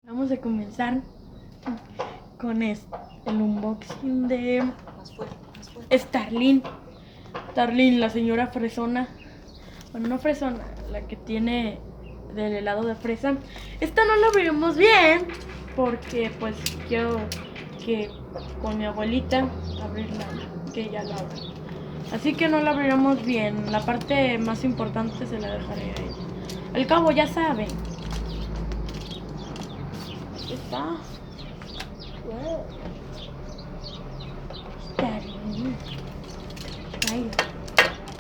Vamos a comenzar con el unboxing de Starling. Starling, la señora fresona. Bueno, no fresona, la que tiene del helado de fresa. Esta no la abriremos bien porque pues quiero que con mi abuelita abrirla, que ella la abra. Así que no la abriremos bien. La parte más importante se la dejaré a ella. Al cabo ya saben. Aquí está. Wow.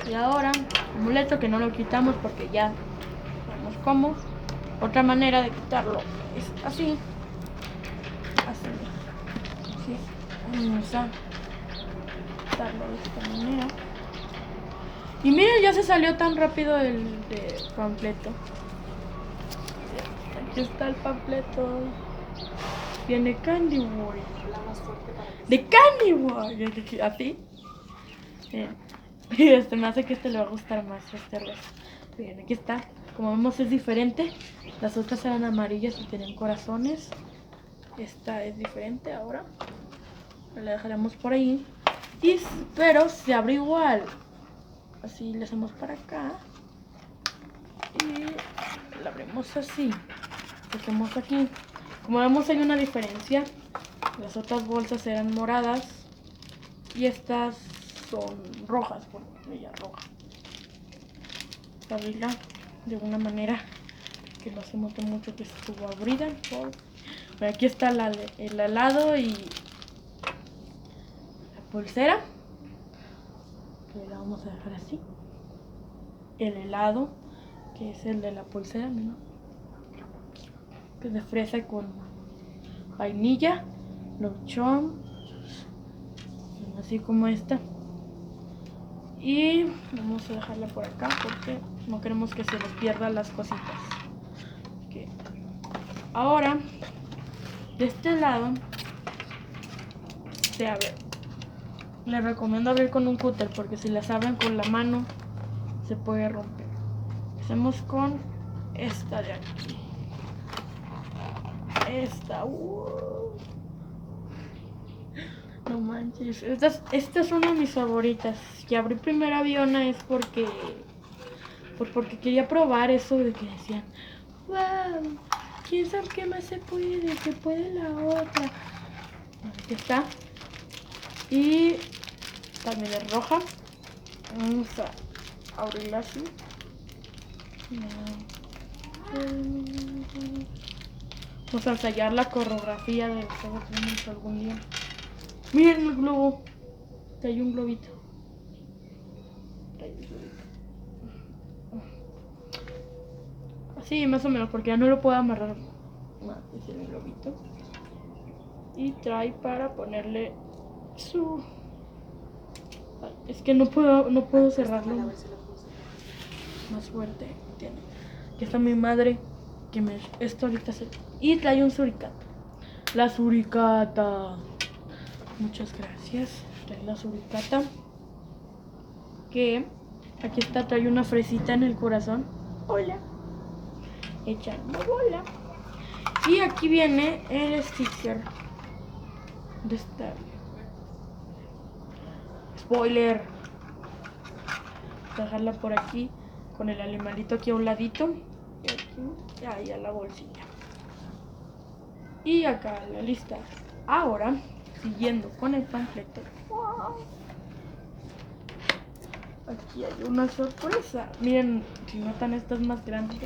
Y ahora, amuleto que no lo quitamos porque ya sabemos cómo. Otra manera de quitarlo es así. Así. Así. Vamos a quitarlo de esta manera. Y miren, ya se salió tan rápido el panfleto. Aquí está el panfleto. Viene Candy World. De Candy World. Así. Bien. Me hace que este le va a gustar más, este rosa. Bien, aquí está. Como vemos es diferente. Las otras eran amarillas y tienen corazones. Esta es diferente ahora. La dejaremos por ahí. Pero se abre igual. Así le hacemos para acá. Y la abrimos así. Dejemos aquí. Como vemos hay una diferencia. Las otras bolsas eran moradas. Y estas son rojas. Bueno, ella roja. Abrirla de una manera que no se note mucho que estuvo abrida. Bueno, aquí está el helado y la pulsera, que la vamos a dejar así. El helado, que es el de la pulsera, ¿no? Que es de fresa con vainilla, lochón, así como esta. Y vamos a dejarla por acá porque no queremos que se nos pierdan las cositas. Okay. Ahora, de este lado se abre. Les recomiendo abrir con un cúter porque si las abren con la mano se puede romper. Empecemos con esta de aquí. Esta. No manches. Esta es una de mis favoritas. Que abrí primero Aviona es porque quería probar eso de que decían, wow, quién sabe qué más se puede, que puede la otra. Aquí está. Y también es roja. Vamos a abrirla así. Vamos a ensayar la coreografía de todo tenemos algún día. Miren el globo. Que hay un globito. Así más o menos, porque ya no lo puedo amarrar más. Es el globito. Y trae para ponerle su... Ay, es que no puedo cerrarlo más fuerte. Tiene. Aquí está mi madre. Que esto ahorita se... Y trae un suricata. La suricata. Muchas gracias. Trae la suricata. Que aquí está, trae una fresita en el corazón. Hola. Echa una bola. Y aquí viene el sticker de esta. Spoiler. Dejarla por aquí con el animalito aquí a un ladito. Y aquí, ahí a la bolsilla. Y acá la lista. Ahora, siguiendo con el panfleto. ¡Wow! Aquí hay una sorpresa. Miren, si notan, esta es más grande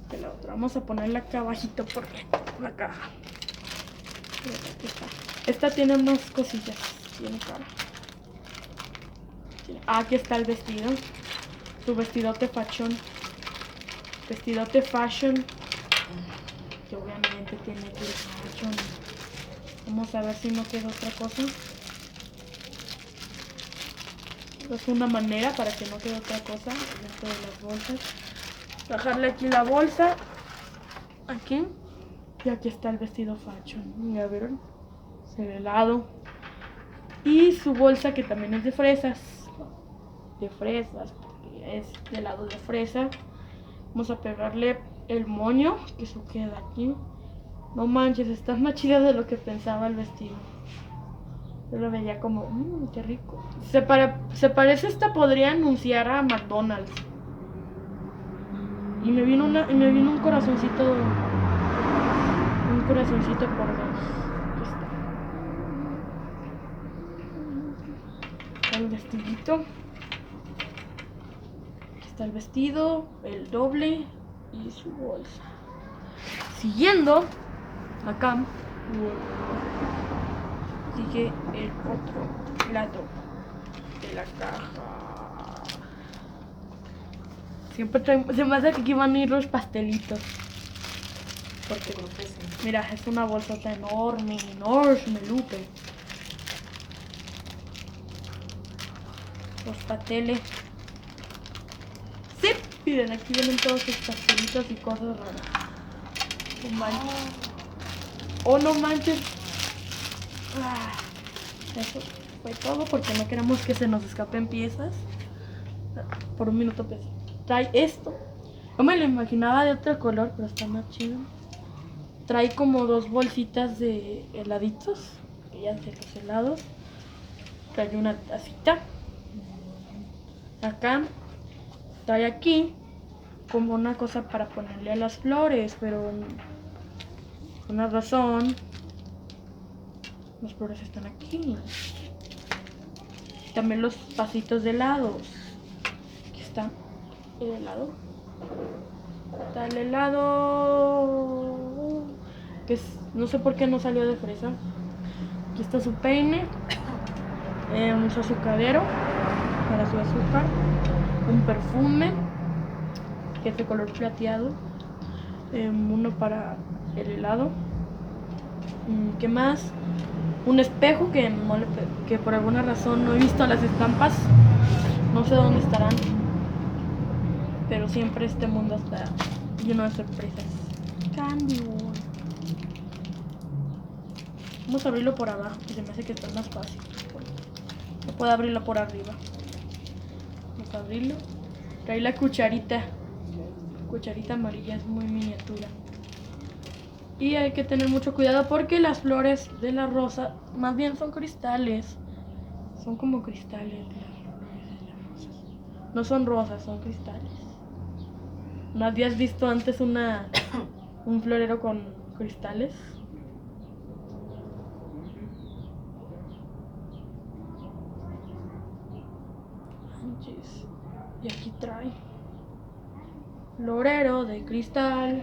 que la otra. Vamos a ponerla acá abajito porque la caja. Esta tiene unas cosillas. Tiene cara. Aquí está el vestido. Su vestidote fashion. Vestidote fashion. Que obviamente tiene que ir fashion. Vamos a ver si no queda otra cosa. Es una manera para que no quede otra cosa dentro de las bolsas. Bajarle aquí la bolsa. Aquí. Y aquí está el vestido fashion. ¿Ya vieron? Se ve helado. Y su bolsa que también es de fresas. De fresas. Porque es de helado de fresa. Vamos a pegarle el moño. Que eso queda aquí. No manches, está más chida de lo que pensaba el vestido. Yo lo veía como, qué rico. Se parece esta, podría anunciar a McDonald's. Y me vino un corazoncito. Un corazoncito por dos. Aquí está el vestidito. Aquí está el vestido, el doble y su bolsa. Siguiendo acá sigue el otro lado de la caja. Siempre se me hace que aquí van a ir los pastelitos. Porque, mira, es una bolsota enorme, Lupe. Los pasteles. Sí, miren, aquí vienen todos sus pastelitos y cosas raras. No manches. Oh, no manches. Eso fue todo porque no queremos que se nos escapen piezas. Por un minuto pensé. Trae esto. No me lo imaginaba de otro color, pero está más chido. Trae como 2 bolsitas de heladitos, ya de los helados. Trae una tacita. Acá. Trae aquí como una cosa para ponerle a las flores, pero por una razón las flores están aquí. También los pasitos de helados. Aquí está el helado. Está el helado que no sé por qué no salió de fresa. Aquí está su peine, su azucarero para su azúcar, un perfume que es de color plateado, uno para el helado. ¿Qué más? Un espejo que por alguna razón no he visto las estampas, no sé dónde estarán, pero siempre este mundo está lleno de sorpresas. Candy World. Vamos a abrirlo por abajo, que se me hace que está más fácil. No puedo abrirlo por arriba. Vamos a abrirlo. Trae la cucharita. Cucharita amarilla, es muy miniatura. Y hay que tener mucho cuidado porque las flores de la rosa más bien son cristales. Son como cristales las flores de las rosas. No son rosas, son cristales. ¿No habías visto antes un florero con cristales? Y aquí trae florero de cristal.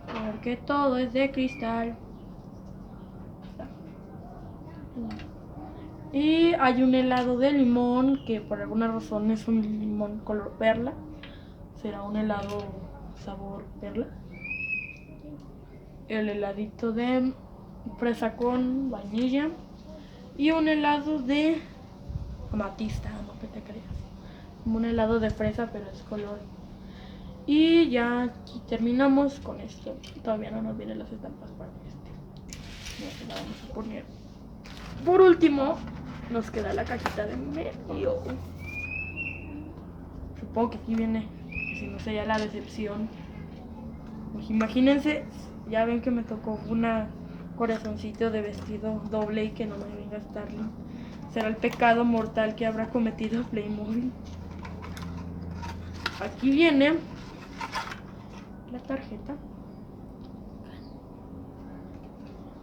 Porque todo es de cristal. Y hay un helado de limón que por alguna razón es un limón color perla. Será un helado sabor perla. El heladito de fresa con vainilla. Y un helado de amatista, no que te creas. Como un helado de fresa, pero es color. Y ya aquí terminamos con esto. Todavía no nos vienen las estampas para este. Ya se la vamos a poner. Por último, nos queda la cajita de medio. Supongo que aquí viene, si no sería la decepción. Pues imagínense, ya ven que me tocó una corazoncito de vestido doble y que no me venga Starling. Será el pecado mortal que habrá cometido Playmobil. Aquí viene la tarjeta.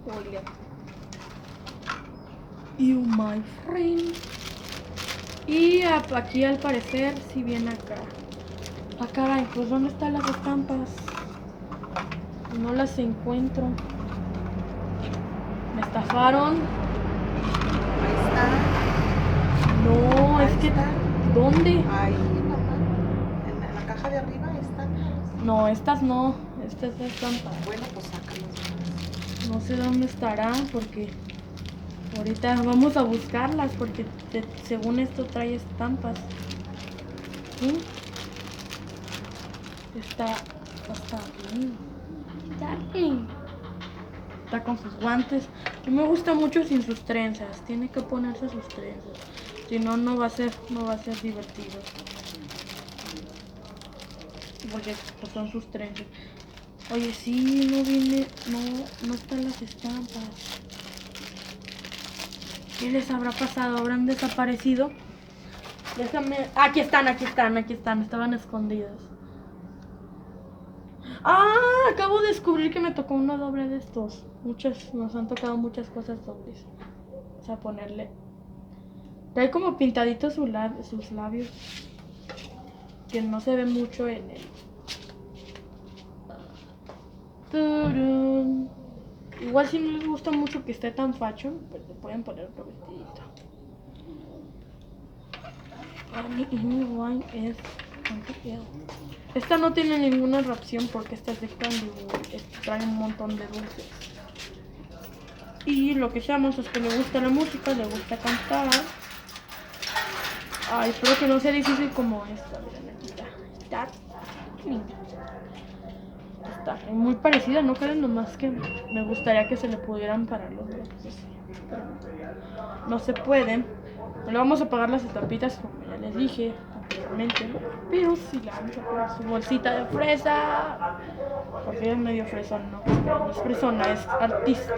Oigan. You my friend. Y aquí al parecer si viene acá. Ah, caray, pues ¿dónde están las estampas? No las encuentro. Me estafaron. Ahí está. No, Ahí es que está. ¿dónde? Ahí, mamá. En la caja de arriba están. No, estas no. Esta es la estampa. Bueno, pues sácalas. No sé dónde estará porque ahorita vamos a buscarlas porque según esto trae estampas. ¿Sí? Está bien. Está bien. Está con sus guantes. Y me gusta mucho sin sus trenzas. Tiene que ponerse sus trenzas. Si no, no va a ser divertido. porque pues, son sus trenzas. Oye, sí, no viene, no están las estampas. ¿Qué les habrá pasado? ¿Habrán desaparecido? Déjame... Aquí están, estaban escondidas. ¡Ah! Acabo de descubrir que me tocó una doble de estos. Nos han tocado muchas cosas dobles. Vamos a ponerle... Trae como pintaditos sus labios. Que no se ve mucho en él. ¡Turun! Igual si no les gusta mucho que esté tan facho, pues le pueden poner otro vestidito. Amy Wine es... Esta no tiene ninguna reacción porque esta es de candy. Trae un montón de dulces. Y lo que sabemos es que le gusta la música, le gusta cantar. Ay, espero que no sea difícil como esta. Miren, aquí está. Está muy parecida, no creo, nomás que me gustaría que se le pudieran parar los brazos. Pero no se pueden. Le vamos a pagar las etapitas como ya les dije anteriormente, ¿no? Pero sí le vamos a poner su bolsita de fresa. Porque ella es medio fresón, ¿no? No es fresona, es artista.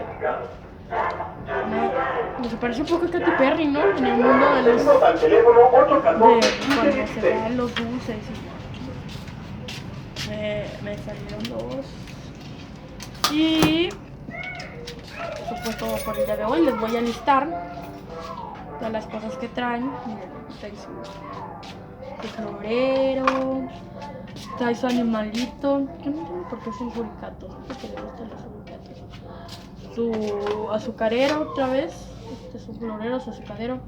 No, se parece un poco a Katy Perry, ¿no? En el mundo de los... de cuando se dan los dulces y... Me salieron dos. Y eso fue todo por el día de hoy. Les voy a listar todas las cosas que traen. Miren, trae su florero, trae su animalito. Yo no entiendo por qué son suricatos, porque le gustan los suricatos. Su azucarero otra vez. Este es su florero, su azucarero.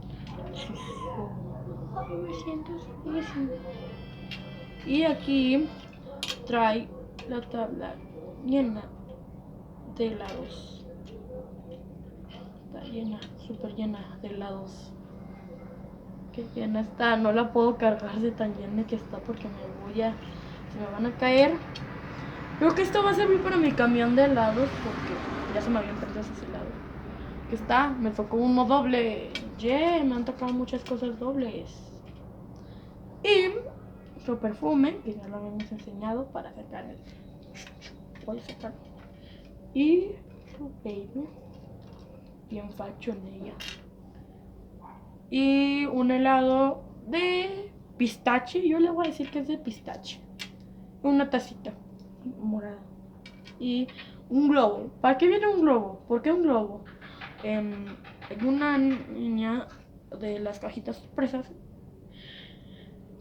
Y aquí trae la tabla llena de helados. Está llena, súper llena de helados. Qué llena está, no la puedo cargar de tan llena que está porque se me van a caer. Creo que esto va a servir para mi camión de helados porque ya se me habían perdido esos helados. Que está, me tocó uno doble. Me han tocado muchas cosas dobles. Y su perfume, que ya lo habíamos enseñado para sacar el... Voy a sacarlo. Y su baby, bien facho en ella. Y un helado de pistache, yo le voy a decir que es de pistache. Una tacita morada. Y un globo. ¿Para qué viene un globo? ¿Por qué un globo? Hay una niña de las cajitas sorpresas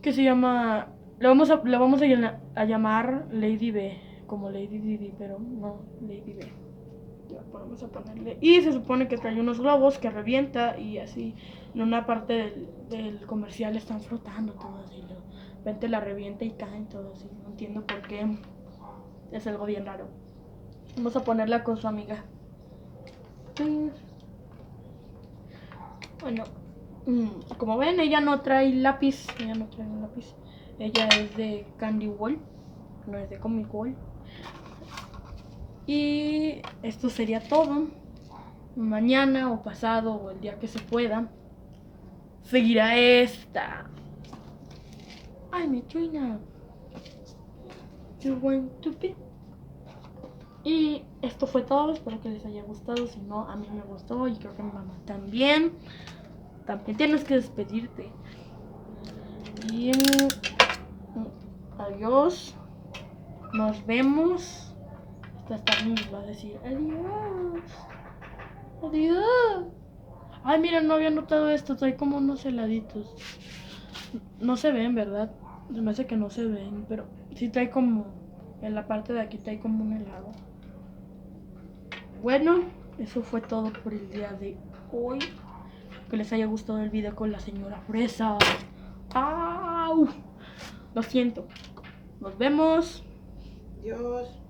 que se llama... Le vamos a llamar Lady B, como Lady Didi, pero no, Lady B. Ya, vamos a ponerle. Y se supone que trae unos globos que revienta y así en una parte del comercial están flotando todo así. De repente la revienta y caen todo así. No entiendo por qué. Es algo bien raro. Vamos a ponerla con su amiga. Bueno, como ven, ella no trae lápiz. Ella es de Candy Wall, no es de Comic Wall. Y esto sería todo. Mañana o pasado o el día que se pueda seguirá esta. Ay, mi truena. You want to be. Y esto fue todo, espero que les haya gustado. Si no, a mí me gustó y creo que a mi mamá también. También tienes que despedirte. Y adiós. Nos vemos. Hasta nos va a decir adiós. Adiós. Ay, mira, no había notado esto. Trae como unos heladitos. No se ven, ¿verdad? Se me hace que no se ven, pero sí trae como... En la parte de aquí trae como un helado. Bueno, eso fue todo por el día de hoy. Que les haya gustado el video con la señora Fresa. ¡Au! Lo siento. Nos vemos. Adiós.